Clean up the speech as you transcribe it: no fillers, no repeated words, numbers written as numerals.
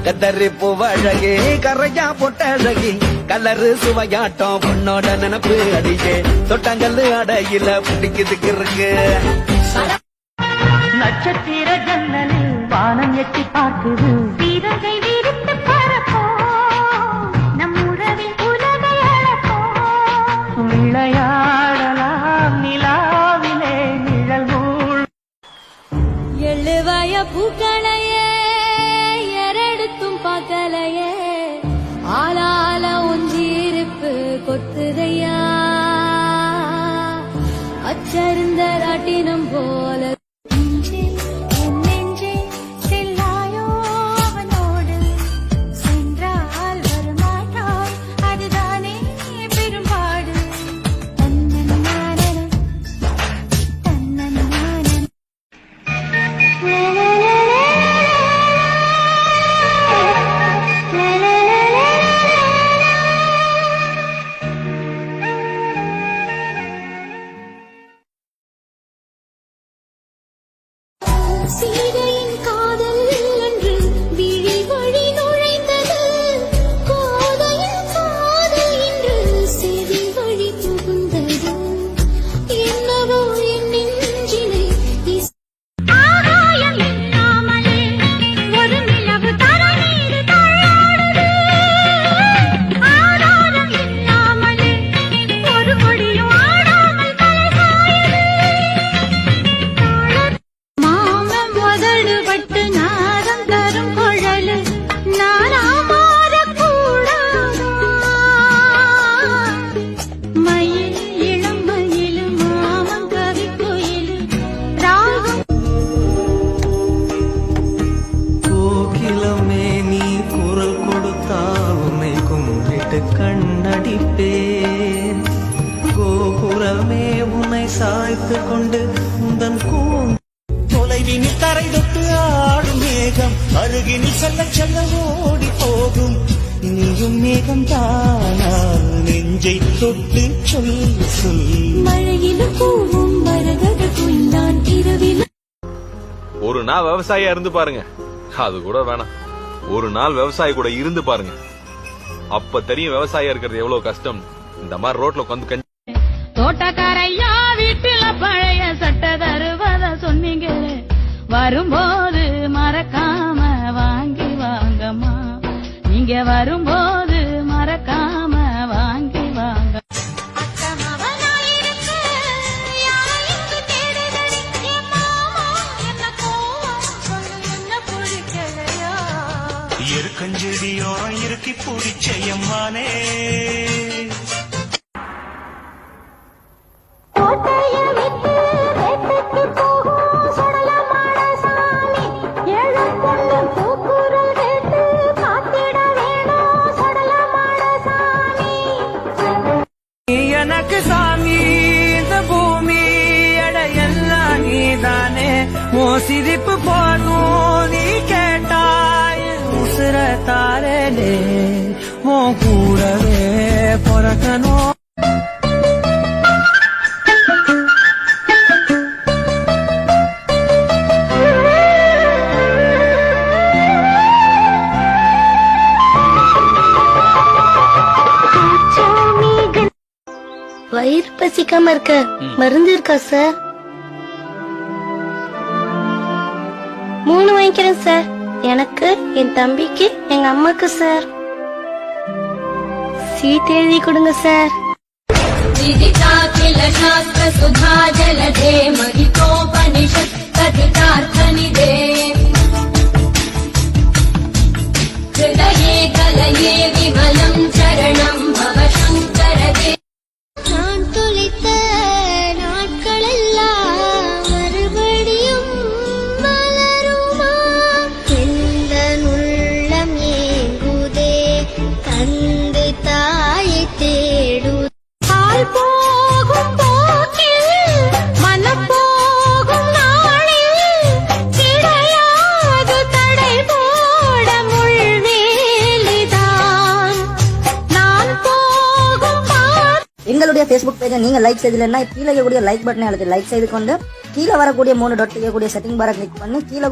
கத்தரி பூவழகே கரையா பொட்டழகி கலரு சுவையாட்டம் பொண்ணோட நினப்பு அடியே தொட்டங்கல்லு அடையில பிடிக்குதுக்கு இருக்கு நட்சத்திர ஜன்னலில் வானம் எட்டி பார்க்குது வீரகை விரித்து பறப்போம் நம் உறவின் உலகை அளப்போம் விளையாடலாம் நிலாவிலே நிழல் மூள் எழுவய பூக்களையே எரடுத்தும் பகலையே ஆளால ஒஞ்சிருப்பு கொத்துதையா அச்சருந்த ராட்டினம் போல சீதையின் காதல் என்று விழி வழி நுழைந்தது கோதையின் காதல் என்று செவி வழி புகுந்தது என்னவோ என் நெஞ்சினை ஆகாயம் இல்லாமலே ஒரு நிலவு தரநீர் தள்ளாடுது ஆதாரம் இல்லாமலே ஒரு கொடியும் ஆடாமல் தலை சாயுது முதடுபட்டு நாதம் தரும் குழலு நானா மாறக்கூடாதா மயில் இளம் மயிலு மாமன் கவி கோயிலு ராகம் கோகிலமே நீ குரல் கொடுத்தால் உன்னை கும்பிட்டு கண்ணடிப்பேன் கோபுரமே உன்னை சாய்த்து கொண்டு உந்தன் தொலைவினில் தரை தொட்டு ஆடும் மேகம் அருகினில் செல்ல செல்ல ஓடி போகும் நீயும் மேகம் தானா நெஞ்சை தொட்டு சொல் சொல் மழையிலும் பூவும் மரகத குயிலான் இரவில் ஒரு நாள் விவசாயியா இருந்து பாருங்க, அது கூட வேணாம், ஒரு நாள் விவசாயி கூட இருந்து பாருங்க, அப்ப தெரியும் விவசாயியா இருக்கிறது எவ்வளவு கஷ்டம். இந்த மாதிரி ரோட்ல உட்காந்து தோட்டக்காரையா வீட்டுல பழைய சட்டை தருவத சொன்னீங்களே வரும்போது மறக்காம வாங்கி வாங்கம்மா நீங்க வரும்போது மறக்காம வாங்கி வாங்க எருக்கஞ்செடியோரம் இருக்கி பிடிச்சையம்மானே எனக்கு சாமி இந்த பூமி எடையெல்லாம் நீதானே ஓ சிரிப்பு போதும் நீ கேட்டாய் உசுர தாரே ஓ கூடவே பொறக்கணும் வயிறு பசிக்காம இருக்க மருந்து இருக்கா சார்? 3 வாங்கிக்கிறேன் சார். எனக்கு, என் தம்பிக்கு, எங்க அம்மாக்கு சார். சீட் எழுதி கொடுங்க சார். சுதா ஜலதே மகிதோபனிஷத் கதிதார்த்தநிதே ஹிருதயே கலயே விமலம் சரணம் பவ சங்கரதே நான் துளித்த நாட்களெல்லாம் மறுபடியும் மலருமா எந்த உள்ளம் ஏங்குதே தந்தை தாயை தேடு கால் போகும் போக்கில் மனம் போகும் நாளில் கிடையாது தடை போட முள்வேலிதான் நான் போகும் எங்களுடைய Facebook பேஜை நீங்க லைக் செய்யலைன்னா கீழே இருக்கக்கூடிய லைக் பட்டனை அழுத்தி லைக் செய்து கொண்டு கீழே வரக்கூடிய 3 டாட் இருக்கக்கூடிய செட்டிங் பாரை கிளிக் பண்ணி கீழே